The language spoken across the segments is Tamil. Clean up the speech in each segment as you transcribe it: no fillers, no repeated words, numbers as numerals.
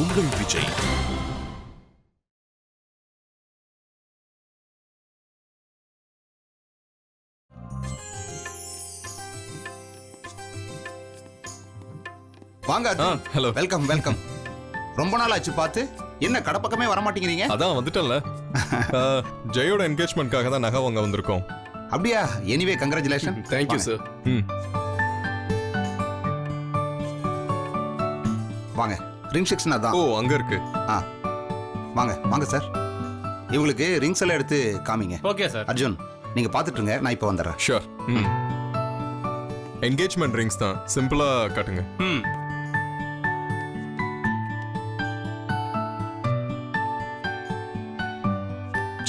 உங்கள் விஜய். வாங்க. ஹலோ. Welcome welcome. ரொம்ப நாள் ஆச்சு பார்த்து. என்ன கடை பக்கமே வர மாட்டேங்கிறீங்க? அதான் வந்துட்டேன்ல. ஜெயோட என்கேஜ்மெண்ட்காக தான் நகை வாங்க வந்திருக்கோம். அப்படியா? Anyway congratulation. Thank you sir. வாங்க. ரிங் செக்ஷன் அதான். ஓ, அங்க இருக்கு. வாங்க வாங்க சார். இவங்களுக்கு ரிங்ஸ் எல்லாம் எடுத்து காமிங்க. Okay sir. அர்ஜுன், நீங்க பார்த்துட்டு இருங்க, நான் இப்போ வந்துடுறேன். ஷூர். என்கேஜ்மெண்ட் ரிங்ஸ் தான், சிம்பிளா காட்டுங்க.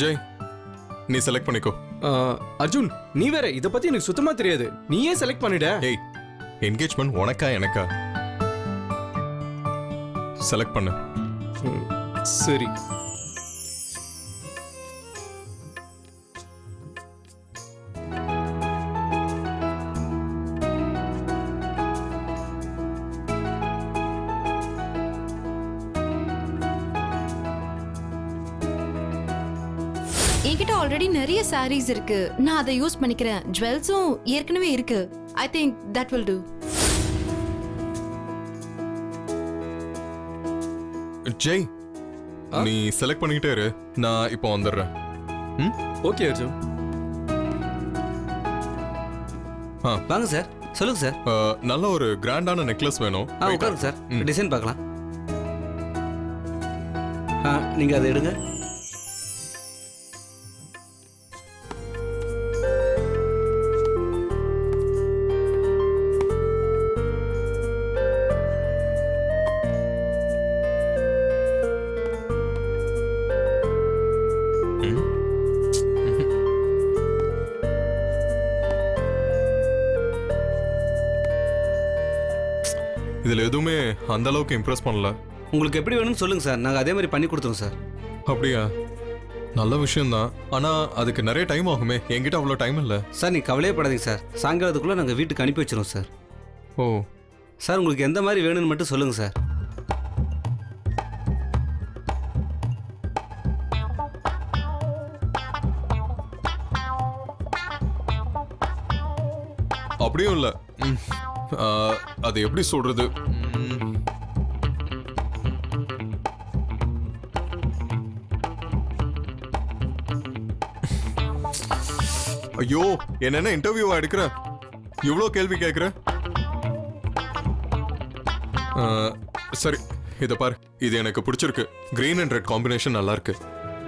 ஜெய், நீ செலக்ட் பண்ணிக்கோ. அர்ஜுன், நீ வேற இத பத்தி எனக்கு சுத்தமா தெரியாது. நீயே செலக்ட் பண்ணிட. ஏய், என்கேஜ்மெண்ட் உனக்கா எனக்கா? செலக்ட் பண்ணு. சரி. என்கிட்ட ஆல்ரெடி நிறைய சாரீஸ் இருக்கு. நான் அதை யூஸ் பண்ணிக்கிறேன். ஜுவல்ஸும் ஏற்கனவே இருக்கு. I think that will do. Jai, நீ செலக்ட் பண்ணிக்கிட்டே இரு, நான் இப்போ வந்துடுறேன். ஓகே அர்ஜுன். வாங்க சார், சொல்லுங்க சார். நல்ல ஒரு கிராண்டான நெக்லஸ் வேணும். உட்காருங்க சார், டிசைன் பார்க்கலாம். நீங்க அதை எடுங்க. இதுல எதுவுமே அந்த அளவுக்கு இம்ப்ரெஸ் பண்ணல. உங்களுக்கு எப்படி வேணும்னு சொல்லுங்க சார், நாங்கள் அதே மாதிரி பண்ணி கொடுத்துருவோம் சார். அப்படியா? நல்ல விஷயம்தான். ஆனா அதுக்கு நிறைய டைம் ஆகுமே. என்கிட்ட அவ்வளோ டைம் இல்லை சார். நீ கவலையப்படாதீங்க சார், சாயங்காலத்துக்குள்ளே நாங்கள் வீட்டுக்கு அனுப்பி வச்சிருவோம் சார். ஓ சார், உங்களுக்கு எந்த மாதிரி வேணும்னு மட்டும் சொல்லுங்க சார். அப்படியும் இல்லை. அது எப்படி சொல்றது? ஐயோ, என்ன இன்டர்வியூவா எடுக்கிற? இவ்வளோ கேள்வி கேட்குற? சரி, இதை பாரு. இது எனக்கு பிடிச்சிருக்கு. கிரீன் அண்ட் ரெட் காம்பினேஷன் நல்லா இருக்கு.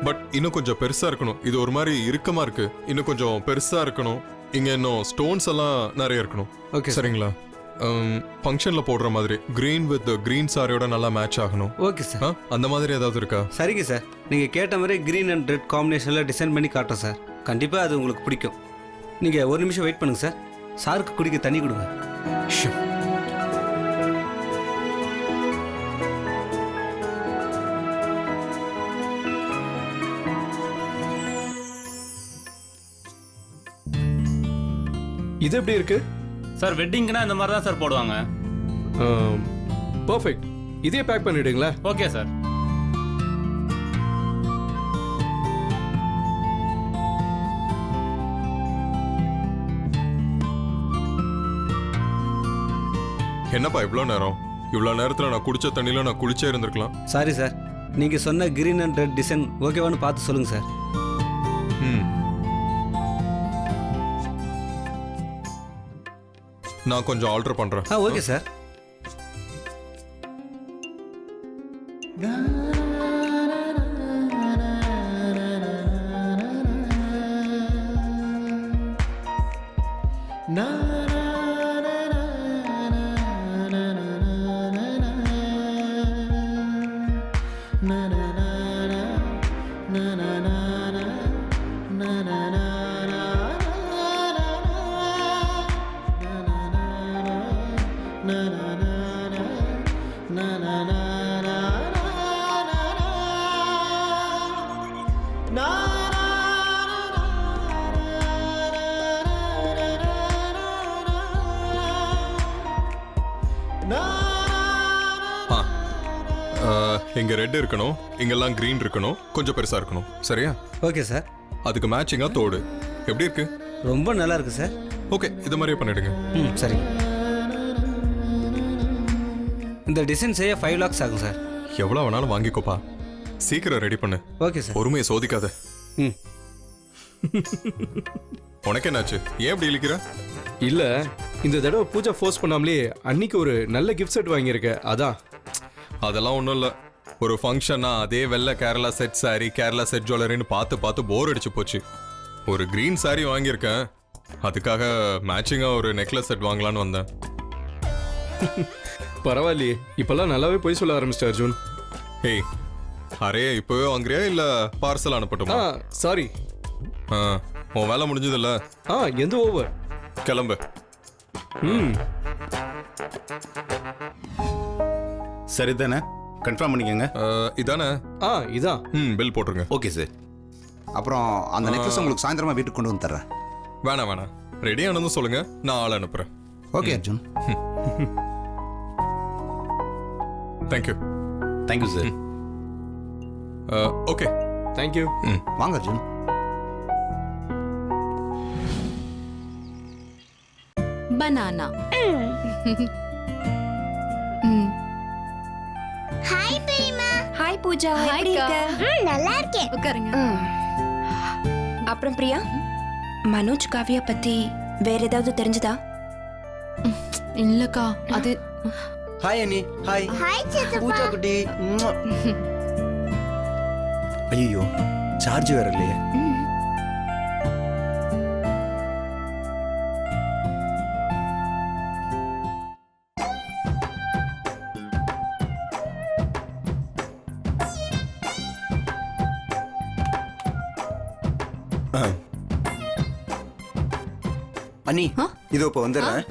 பட் இன்னும் கொஞ்சம் பெருசா இருக்கணும். இது ஒரு மாதிரி இறுக்கமா இருக்கு. இன்னும் கொஞ்சம் பெருசா இருக்கணும். இங்க இன்னும் ஸ்டோன்ஸ் எல்லாம் நிறைய இருக்கணும். ஓகே, சரிங்களா? ஃபங்க்ஷன்ல போடுற மாதிரி கிரீன் வித் கிரீன் சாரியோட நல்லா மேட்ச் ஆகணும். Okay sir. அந்த மாதிரி ஏதாவது இருக்கா? சரிங்க சார், நீங்கள் கேட்ட மாதிரி கிரீன் அண்ட் ரெட் காம்பினேஷனில் டிசைன் பண்ணி காட்டுறோம் சார். கண்டிப்பாக அது உங்களுக்கு பிடிக்கும். நீங்கள் ஒரு நிமிஷம் வெயிட் பண்ணுங்க சார். சாருக்கு குடிக்க தண்ணி கொடுங்க. இது எப்படி இருக்கு சார்? வெட்டிங்னா இந்த மாதிரி தான் சார் போடுவாங்க. பர்ஃபெக்ட். இதே பேக் பண்ணிடுங்களா? Okay sir. என்னப்பா இவ்வளோ நேரம்? இவ்வளோ நேரத்தில் நான் குடிச்ச தண்ணியில் நான் குளிச்சே இருந்திருக்கலாம். சாரி சார், நீங்கள் சொன்ன கிரீன் அண்ட் ரெட் டிசைன் ஓகேவானு பார்த்து சொல்லுங்கள் சார். நான் கொஞ்சம் ஆல்டர் பண்றேன். Okay sir. இங்க ரெட் இருக்கணும், இங்கெல்லாம் கிரீன் இருக்கணும், கொஞ்சம் பெருசா இருக்கணும். சரியா? Okay sir. அதுக்கு மேட்சிங்கா தோடு. எப்படி இருக்கு? ரொம்ப நல்லா இருக்கு சார். ஓகே, இது மாதிரியே பண்ணிடுங்க. சரி. இந்த டிசைன் செய்ய 5 lakhs ஆகும் சார். எவ்வளவு வேணாலும் வாங்கிக்கோப்பா. சீக்கிரம் ரெடி பண்ணு. Okay sir. பொறுமையை சோதிக்காத. ம். உனக்கு என்னாச்சு? ஏன் இப்படி இழுக்கிற? இல்ல இந்த தடவை பூஜா ஃபோர்ஸ் பண்ணாமலே அன்னைக்கு ஒரு நல்ல கிஃப்ட் செட் வாங்கியிருக்க அதான். அதெல்லாம் ஒன்றும் இல்லை. ஒரு ஃபங்க்ஷனா அதே வெள்ளை கேரளா செட் சாரி, கேரளா செட் ஜுவல்லரின்னு பார்த்து போர் அடிச்சு போச்சு. ஒரு கிரீன் சாரி வாங்கியிருக்கேன். அதுக்காக மேட்சிங்கா ஒரு நெக்லஸ் செட் வாங்கலான்னு வந்தேன். பரவாயில்லையே, இப்பெல்லாம் நல்லாவே போய் சொல்ல ஆரம்பிச்சிட்ட அர்ஜுன். ஏய், அரே இப்பவே வாங்குறியா இல்ல பார்சல் அனுப்பட்டுமா? சாரி. உன் வேலை முடிஞ்சதில்ல? எந்த ஓவர். கிளம்பு. சரிதானே? கன்ஃபார்ம் பண்ணிக்கங்க. இதானே? இதான். பில் போட்டுருங்க. Okay sir. அப்புறம் அந்த நெக்லஸ் உங்களுக்கு சாயந்தரமா வீட்டுக்கு கொண்டு வந்து தர்றேன். வேணாம், ரெடி ஆனதும் சொல்லுங்க, நான் ஆள் அனுப்புறேன். Okay Arjun. Thank you. Thank you sir. Okay, thank you. வாங்க அர்ஜுன். பனானா. ஹாய் பெரியம்மா. ஹாய் பூஜா, Hi, எப்படி அக்கா. இருக்க? நல்லா இருக்கேன். உட்காருங்க. அப்புறம் பிரியா, மனோஜ் காவியா பத்தி வேற ஏதாவது தெரிஞ்சதா? இல்லக்கா, அது ஹாய் அண்ணி. ஹாய் ஹாய் சித்தப்பா. பூஜா குட்டி. ஐயோ, சார்ஜ் வேற இல்லையே. அண்ணி, இதோ இப்போ வந்துடுறேன்.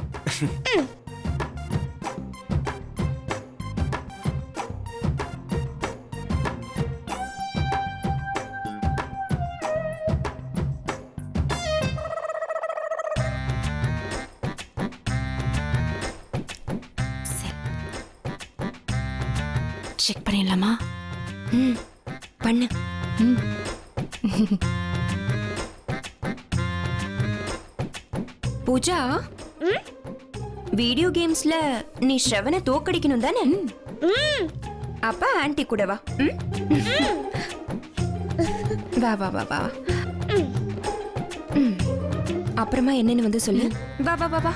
செக் பண்ணிடலாமா? பண்ணு. பூஜா, வீடியோ கேம்ஸ்ல நீ ஸ்ரவனை தோக்கடிக்கணும் தானே? அப்ப ஆன்ட்டி கூட வா. வா வா வா வா. அப்புறமா என்னன்னு வந்து சொல்லு. வா வா வா வா.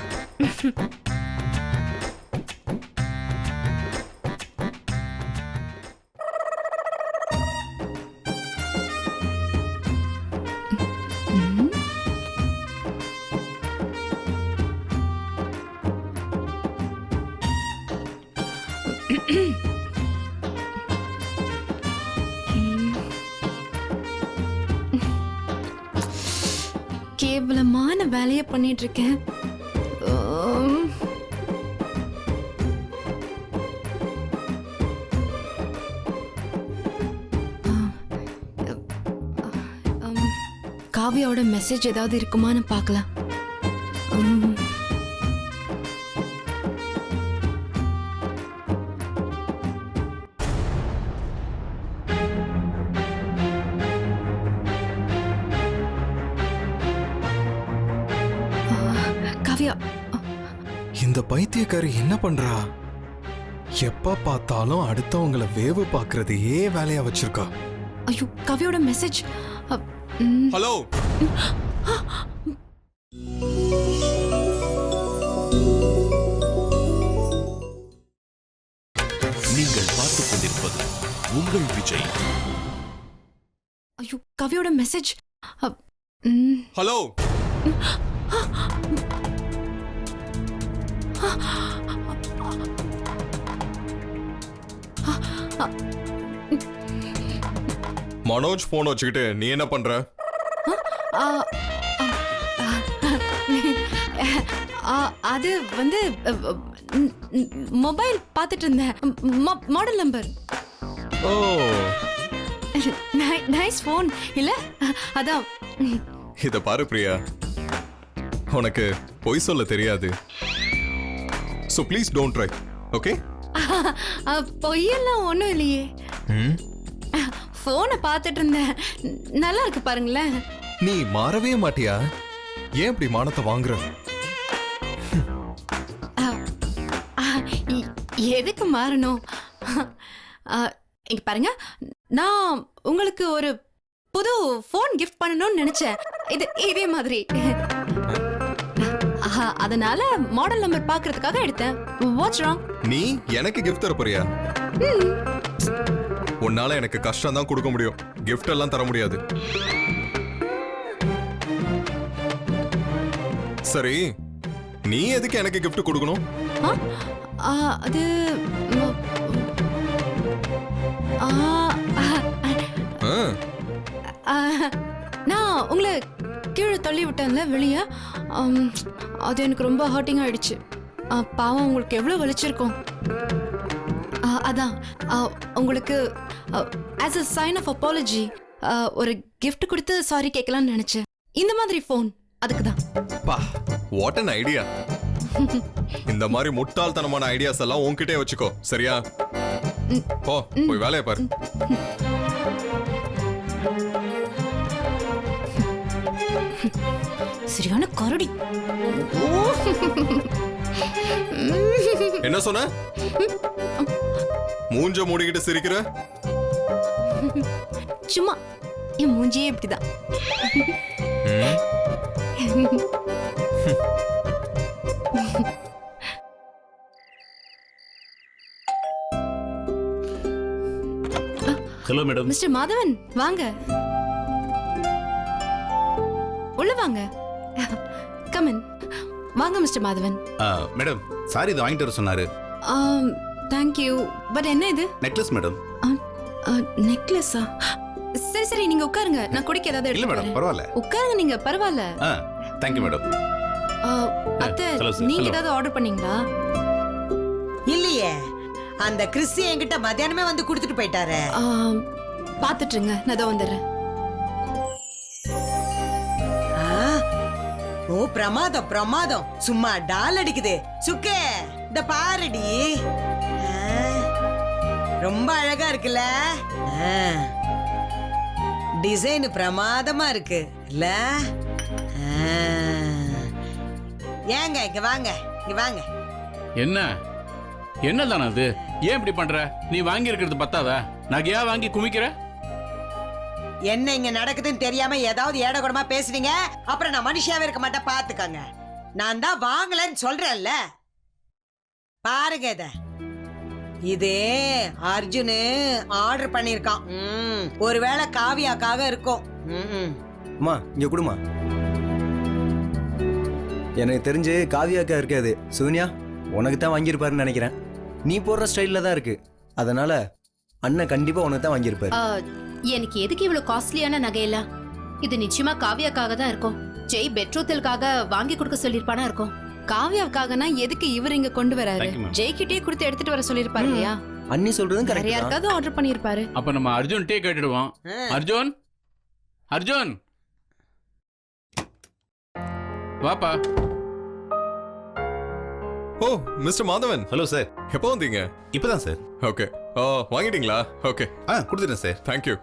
கேவலமான வேலையை பண்ணிட்டு இருக்கேன். காவியாவோட மெசேஜ் ஏதாவது இருக்குமான்னு பார்க்கலாம். காவியா, இந்த பைத்தியக்காரி என்ன பண்றா? எப்ப பார்த்தாலும் அடுத்தவங்கள வேவு பார்க்கறதையே வேலையா வச்சிருக்கா. ஐயோ, காவியாவோட மெசேஜ். ஹலோ, நீங்கள் பார்த்துக் கொண்டிருப்பது உங்கள் விஜய். ஐயோ, காவியாவோட மெசேஜ். ஹலோ. மனோஜ் போன் வச்சுக்கிட்டு நீ என்ன பண்ற? அது வந்து மொபைல் பார்த்துட்டு இருந்தேன். Model number. Oh, nice phone இல்ல? அதான். இத பாரு பிரியா, உனக்கு பொய் சொல்ல தெரியாது. So please don't try, okay? பொய்யெல்லாம் ஒன்றும் இல்லையே. ம்? ஃபோனை பார்த்துட்டு இருந்தேன். நல்லா இருக்கு பாருங்களேன். நீ மாறவே மாட்டியா? ஏன் இப்படி மானத்தை வாங்குற? எதுக்கு மாறணும்? இங்க பாருங்க, நான் உங்களுக்கு ஒரு புது ஃபோன் கிஃப்ட் பண்ணணும்னு நினைச்சேன். இதே மாதிரி. அதனால மாடல் நம்பர் பார்க்கிறதுக்காக எடுத்தேன். What's wrong? நீ எனக்கு கிஃப்ட் தர போறியா? உன்னால எனக்கு கஷ்டம் தான் கொடுக்க முடியும், கிஃப்ட் எல்லாம் தர முடியாது. சரி, நீ எதுக்கு எனக்கு கிஃப்ட் கொடுக்கணும்? அது நான் உங்களை கீழே தள்ளி விட்டேன்ல வெளியே. அது எனக்கு ரொம்ப ஹர்ட்டிங் ஆயிடுச்சு. பாவம், உங்களுக்கு எவ்வளோ வலிச்சிருக்கும். அதான் உங்களுக்கு as a sign of apology ஒரு கிஃப்ட் கொடுத்து சாரி கேட்கலாம்னு நினைச்சேன். இந்த மாதிரி ஃபோன் அதுக்கு தான். பா, வாட் an ஐடியா. இந்த மாதிரி முட்டாள்தனமான ஐடியாஸ் எல்லாம் உன்கிட்டே வச்சுக்கோ, சரியா? போ, போய் வேலையை பாரு. சரியான கரடி. என்ன சொன்ன? மூஞ்ச மூடிக்கிட்டு சிரிக்கிற? சும்மா, என் மூஞ்சியே இப்படிதான். Hello madam. மிஸ்டர் மாதவன், வாங்க உள்ள வாங்க. Come in. வாங்க மிஸ்டர் மாதவன். மேடம், சாரி, இதை வாங்கிட்டு வர சொன்னாரு. Thank you. பட் என்ன இது? Necklace madam. நெக்லஸா? சரி சரி, நீங்க உட்காருங்க. நான் குடிக்க ஏதாவது இல்ல எடுத்து மேடம், வரேன். பரவாயில்ல. உட்காருங்க நீங்க, பரவாயில்ல. Thank you madam. அத்தை, hello sir. நீங்க Hello. ஏதாவது ஆர்டர் பண்ணீங்களா? இல்லையே, அந்த கிறிஸ்டி என்கிட்ட மத்தியானமே வந்து கொடுத்துட்டு போயிட்டாரு. பாத்துட்டுருங்க, நான் இதோ வந்துடுறேன். ஓ, பிரமாதம் பிரமாதம். சும்மா டால் அடிக்குது. சுக்கே, இந்த பாருடி. ரொம்ப அழகா இருக்குல்ல? டிசைன் பிரமாதமா இருக்கு இல்ல? ஏங்க இங்க வாங்க, இங்க வாங்க. என்ன தானே அது? ஏன் இப்படி பண்ற? நீ வாங்கி இருக்கிறது பத்தாதா? நகையா வாங்கி குமிக்கிற? என்ன இங்க நடக்குதுன்னு தெரியாம ஏதாவது ஏடகுடமா பேசுறீங்க, அப்புறம் நான் மனுஷியாவே இருக்க மாட்டேன். பாத்துக்கங்க, நான் தான் வாங்கலன்னு சொல்றேன்ல. பாருங்க இத. இதே அர்ஜுனு ஆர்டர் பண்ணிருக்கான். ஒருவேளை காவியாக்காக இருக்கும். அம்மா இங்க கொடுமா. எனக்கு தெரிஞ்சு காவியாக்கா இருக்காது, சூன்யா உனக்கு தான் வாங்கியிருப்பாருன்னு நினைக்கிறேன். நீ போடுற ஸ்டைலில் தான் இருக்கு, அதனால அண்ணன் கண்டிப்பா உனக்கு தான் வாங்கியிருப்பாரு. எனக்கு எதுக்கு இவ்வளவு காஸ்ட்லியான நகையெல்லாம்? இது நிச்சயமா காவியாக்காக தான் இருக்கும். ஜெய் பெட்ரோத்தலுக்காக வாங்கி கொடுக்க சொல்லிருப்பானா இருக்கும். காவியாவுக்காகனா எதுக்கு இவர் இங்க கொண்டு வராரு? ஜெய்கிட்டே கொடுத்து எடுத்துட்டு வர சொல்லிருப்பாரு இல்லையா? அண்ணி சொல்றதும் வேற கரெக்ட். யாருக்காவது ஆர்டர் பண்ணிருப்பாரு. அப்ப நம்ம அர்ஜுன் டே கேட்டுடுவோம். அர்ஜுன், அர்ஜுன் வாப்பா. Oh, mister Madhavan. Hello sir. எப்போ வந்தீங்க? இப்பதான் சார். ஓகே. வாங்கிட்டீங்களா? ஓகே, கொடுத்துட்டேன் sir. Thank you.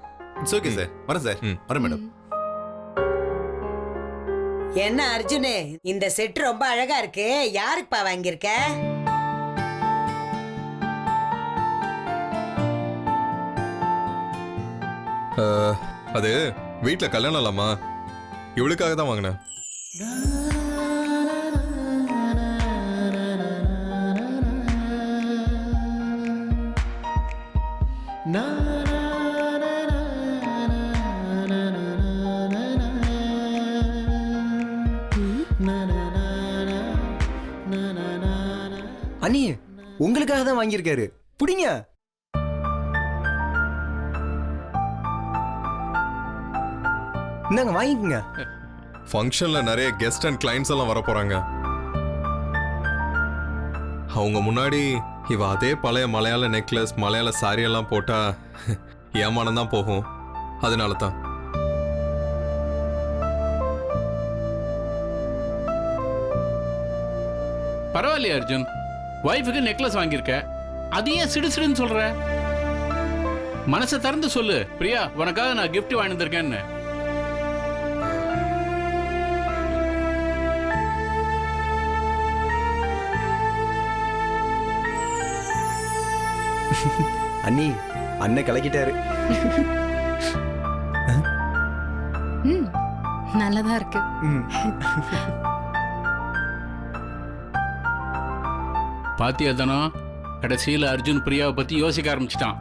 It's okay sir. வரேன் சார். வரேன் மேடம். என்ன அர்ஜுனு, இந்த செட் ரொம்ப அழகா இருக்கு. யாருக்குப்பா வாங்கியிருக்க? அது வீட்ல கல்யாணம் இல்லாமா, இவளுக்காக தான் வாங்கினேன். அண்ணி உங்களுக்காக தான் வாங்கியிருக்காரு, புடிங்க. இந்தாங்க வாங்கிக்கங்க. ஃபங்க்ஷன்ல நிறைய கெஸ்ட் அண்ட் கிளைண்ட்ஸ் எல்லாம் வர போறாங்க. அவங்க முன்னாடி இவ அதே பழைய மலையாள நெக்லஸ், மலையாள சாரி எல்லாம் போட்டா ஏமானம் தான் போகும். அதனால தான். பரவாயில்லையா அர்ஜுன், வைஃபுக்கு நெக்லஸ் வாங்கியிருக்க, அது ஏன் சிடுசிடுன்னு சொல்ற? மனசை திறந்து சொல்லு பிரியா, உனக்காக நான் gift வாங்கி வந்திருக்கேன்னு. அண்ணி அண்ணன் கலக்கிட்டாரு. ம் நல்லதா இருக்கு. பாத்தியா தானோ, கடைசியில் அர்ஜுன் பிரியாவை பத்தி யோசிக்க ஆரம்பிச்சிட்டான்.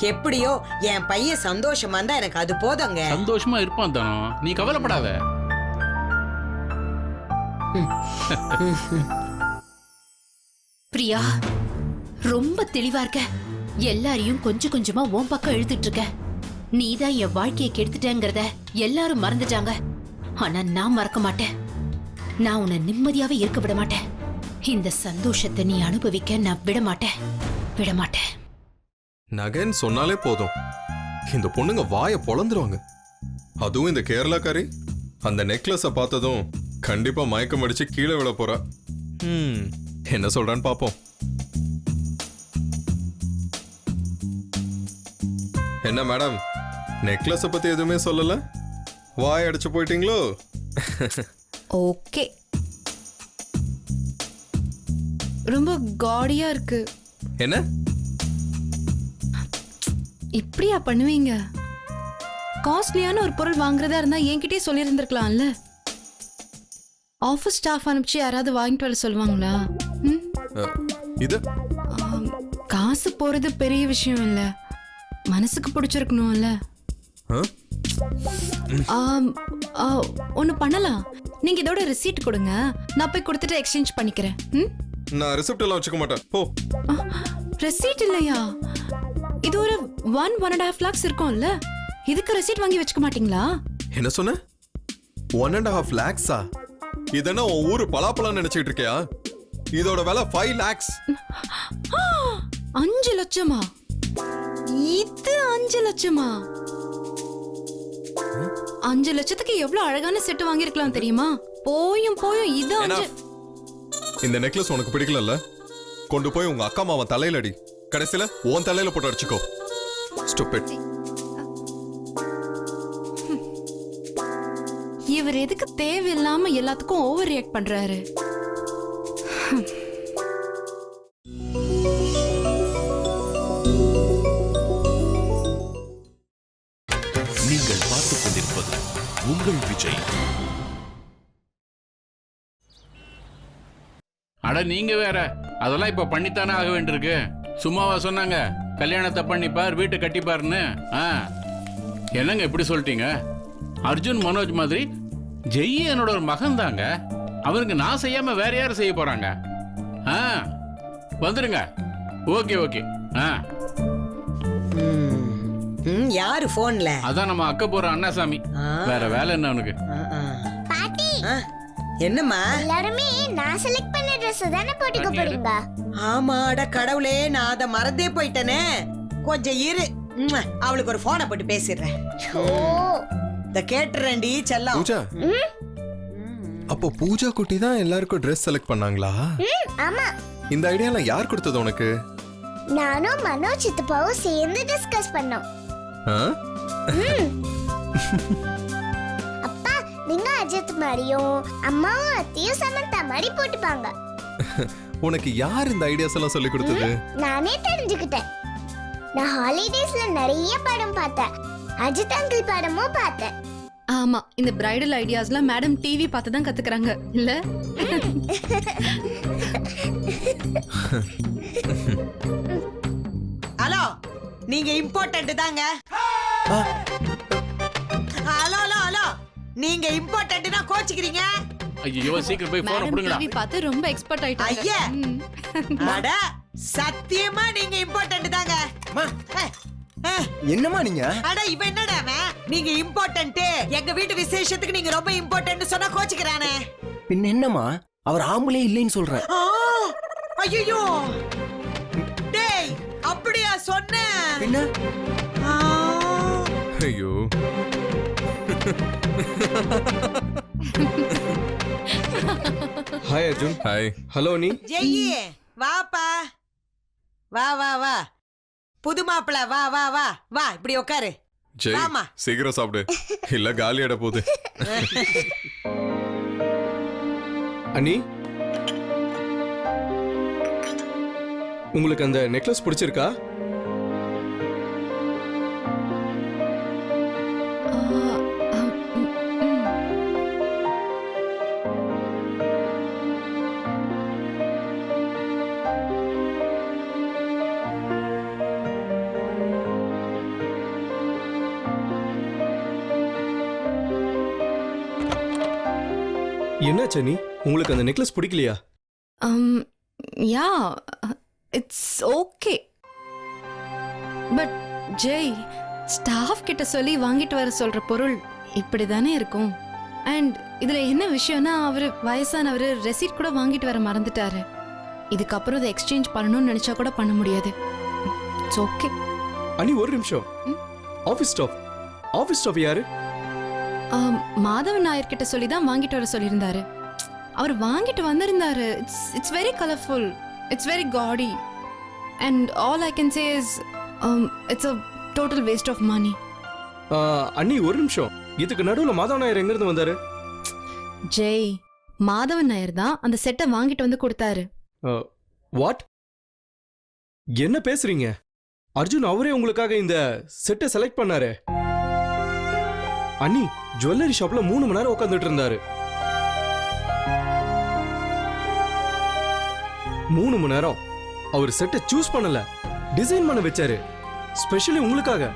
எப்படியோ என் பையன் சந்தோஷமா இருந்தா எனக்கு அது போதுங்க. சந்தோஷமா இருப்பான் தானோ, நீ கவலைப்படாத. பிரியா ரொம்ப தெளிவா இருக்க. எல்லாரையும் கொஞ்சம் கொஞ்சமா உன் பக்கம் இழுத்துட்டு இருக்க. நீதான் என் வாழ்க்கையை கெடுத்துட்டேங்கிறத எல்லாரும் மறந்துட்டாங்க. ஆனா நான் மறக்க மாட்டேன். நான் உன்னை நிம்மதியாவே இருக்க விட மாட்டேன். இந்த சந்தோஷத்தை நீ அனுபவிக்க நான் விட மாட்டேன், விட மாட்டேன். நகைன்னு சொன்னாலே போதும், இந்த பொண்ணுங்க வாயை பொளந்துருவாங்க. அதுவும் இந்த கேரளாக்காரி அந்த நெக்லஸை பார்த்ததும் கண்டிப்பா மயக்கம் அடிச்சு கீழே விழ போறா. என்ன சொல்றான்னு பாப்போம். என்ன மேடம், நெக்லஸை பத்தி எதுவுமே சொல்லல, வாய் அடிச்சு போயிட்டீங்களோ? ஓகே, ரொம்ப காடியா இருக்கு. என்ன இப்படியா பண்ணுவீங்க? காஸ்ட்லியான ஒரு பொருள் வாங்குறதா இருந்தா என்கிட்டயே சொல்லியிருந்திருக்கலாம்ல. ஆஃபீஸ் ஸ்டாஃப் அனுப்பிச்சு யாராவது வாங்கிட்டு வர சொல்லுவாங்களா? இது காசு போறது பெரிய விஷயம் இல்ல, மனசுக்கு பிடிச்சிருக்கணும்ல. ஒன்னு பண்ணலாம், நீங்க இதோட ரிசீட் கொடுங்க, நான் போய் கொடுத்துட்டு எக்ஸ்சேஞ்ச் பண்ணிக்கிறேன். நான் ரிசிப்ட் எல்லாம் வச்சுக்க மாட்டேன், போ. ரெசீட் இல்லையா? இது ஒரு 1.5 lakhs இருக்கும்ல, இதுக்கு ரெசீட் வாங்கி வச்சுக்க மாட்டீங்களா? என்ன சொன்ன? 1.5 lakhs-ஆ? இதென்ன உன் ஊரு பலாப்பழம் நினைச்சிட்டு இருக்கியா? இதோட விலை 5 lakhs. 5 லட்சமா? இது 5 லட்சமா? 5 லட்சத்துக்கு எவ்வளவு அழகான செட் வாங்கிருக்கலாம் தெரியுமா? போயும் இது 5. இந்த நெக்லஸ் உனக்கு பிடிக்கல, கொண்டு போய் உங்க அக்கா மாவன் தலையில அடி. கடைசியில உன் தலையில போட்டு அடிச்சுக்கோ. ஸ்டூபிட். இவர் எதுக்கு தேவையில்லாம எல்லாத்துக்கும் ஓவர் ரியாக்ட் பண்றாரு? நீங்கள் பார்த்துக் கொண்டிருப்பது உங்கள் விஜய். அட நீங்க வேற, அதெல்லாம் இப்ப பண்ணித்தானே ஆக வேண்டியிருக்கு. சும்மாவா சொன்னாங்க கல்யாணத்தை பண்ணிப்பார் வீட்டை கட்டிப்பாருன்னு? என்னங்க இப்படி சொல்லிட்டீங்க? அர்ஜுன் மனோஜ் மாதிரி ஜெய் என்னோட ஒரு மகன் தாங்க. அவனுக்கு நான் செய்யாம வேற யாரும் செய்ய போறாங்க? வந்துருங்க. Okay okay. யாரு போன்ல? அதான் நம்ம அக்க போற அண்ணாசாமி. வேற வேலை என்ன அவனுக்கு? பாட்டி என்னம்மா? எல்லாருமே நான் செலக்ட் பண்ண Dress தானே போட்டுக்க போறீங்க? ஆமாடா கடவுளே, நான் அத மறந்தே போயிட்டேனே. கொஞ்சம் இரு, அவளுக்கு ஒரு போனை போட்டு பேசிடுறேன். இத கேட்டுறேன்டி செல்லம். பூஜா, அப்போ பூஜா குட்டி தான் எல்லாருக்கும் ட்ரெஸ் செலக்ட் பண்ணாங்களா? ஆமா. இந்த ஐடியாலாம் யார் கொடுத்தது உனக்கு? நானும் மனோஜ் சித்தப்பாவும் சேர்ந்து டிஸ்கஸ் பண்ணோம். அப்பா, நீங்க அஜித் மாதிரியும் அம்மாவும் அத்தையும் சமந்தா மாதிரி போட்டுப்பாங்க. உனக்கு யார் இந்த ஐடியாஸ் எல்லாம் சொல்லி கொடுத்தது? நானே தெரிஞ்சுக்கிட்டேன். நான் ஹாலிடேஸ்ல நிறைய படம் பார்த்தேன். அஜித் அங்கிள் படமும் பார்த்தேன். ஆமா, இந்த பிரைடல் ஐடியாஸ்லாம் மேடம் டிவி பார்த்து தான் கத்துக்கறாங்க இல்ல? ஹலோ, நீங்க இம்பார்ட்டன்ட் தாங்க. ஹலோ ஹலோ ஹலோ, நீங்க இம்பார்ட்டன்ட்னா கோச்சிக்கிறீங்க? ஐயோ, சீக்கிரம் போய் போன் புடுங்கடா. டிவி பார்த்து ரொம்ப எக்ஸ்பர்ட் ஆயிட்டாங்க. ஐயா, அட சத்தியமா நீங்க இம்பார்ட்டன்ட் தாங்க. என்னம்மா நீங்க? அட இவன் என்னடா அவன்? நீங்க இம்பார்ட்டன்ட், எங்க வீட்டு விசேஷத்துக்கு நீங்க ரொம்ப இம்பார்ட்டன்ட் சொன்னா கோச்சிக்கறானே. பின்ன என்னம்மா, அவர் ஆம்பளே இல்லைன்னு சொல்றேன். ஐயோ டேய், அப்படியா சொன்ன? என்ன? ஐயோ, ஹாய் அர்ஜுன். ஹாய். ஹலோ நீ. ஜெய், வாப்பா வா வா வா புது மாப்பிள்ள வா வா வா வா இப்படி உட்காரு ஜெய் வாமா. சீக்கிரம் சாப்பிடு இல்ல காலியாட போகுது. அண்ணி உங்களுக்கு அந்த நெக்லஸ் பிடிச்சிருக்கா? என்னாச்சு அண்ணி, உங்களுக்கு அந்த நெக்லஸ் பிடிக்கலையா? Yeah it's okay. But Jai, staff கிட்ட சொல்லி வாங்கிட்டு வர சொல்ற பொருள் இப்படி தானே இருக்கும். அண்ட் இதுல என்ன விஷயம்னா, அவரு வயசானவர் ரெசீட் கூட வாங்கிட்டு வர மறந்துட்டாரு. இதுக்கப்புறம் அதை எக்ஸ்சேஞ்ச் பண்ணணும்னு நினைச்சா கூட பண்ண முடியாது. It's okay. அண்ணி ஒரு நிமிஷம். ஆஃபீஸ் ஸ்டாஃப் யாரு? மாதவன் நாயர் கிட்ட சொல்லி தான் வாங்கிட்டு வர சொல்லியிருந்தாரு. அவர் வாங்கிட்டு வந்திருந்தாரு. It's very colourful, it's very gaudy, and all I can say is it's a total waste of money. அண்ணி ஒரு நிமிஷம், இதுக்கு நடுவில் மாதவ நாயர் எங்கிருந்து வந்தாரு? ஜெய், மாதவன் நாயர் தான் அந்த செட்டை வாங்கிட்டு வந்து கொடுத்தாரு. வாட்? என்ன பேசுறீங்க? அர்ஜுன் அவரே உங்களுக்காக இந்த செட்டை செலக்ட் பண்ணாரு. அண்ணி ஜுவல்லரி ஷாப்ல 3 மணி நேரம் உட்காந்துட்டு இருந்தாரு. 3 மணி நேரம் அவர் செட்டை சூஸ் பண்ணல, டிசைன் பண்ண வச்சாரு, ஸ்பெஷலி உங்களுக்காக.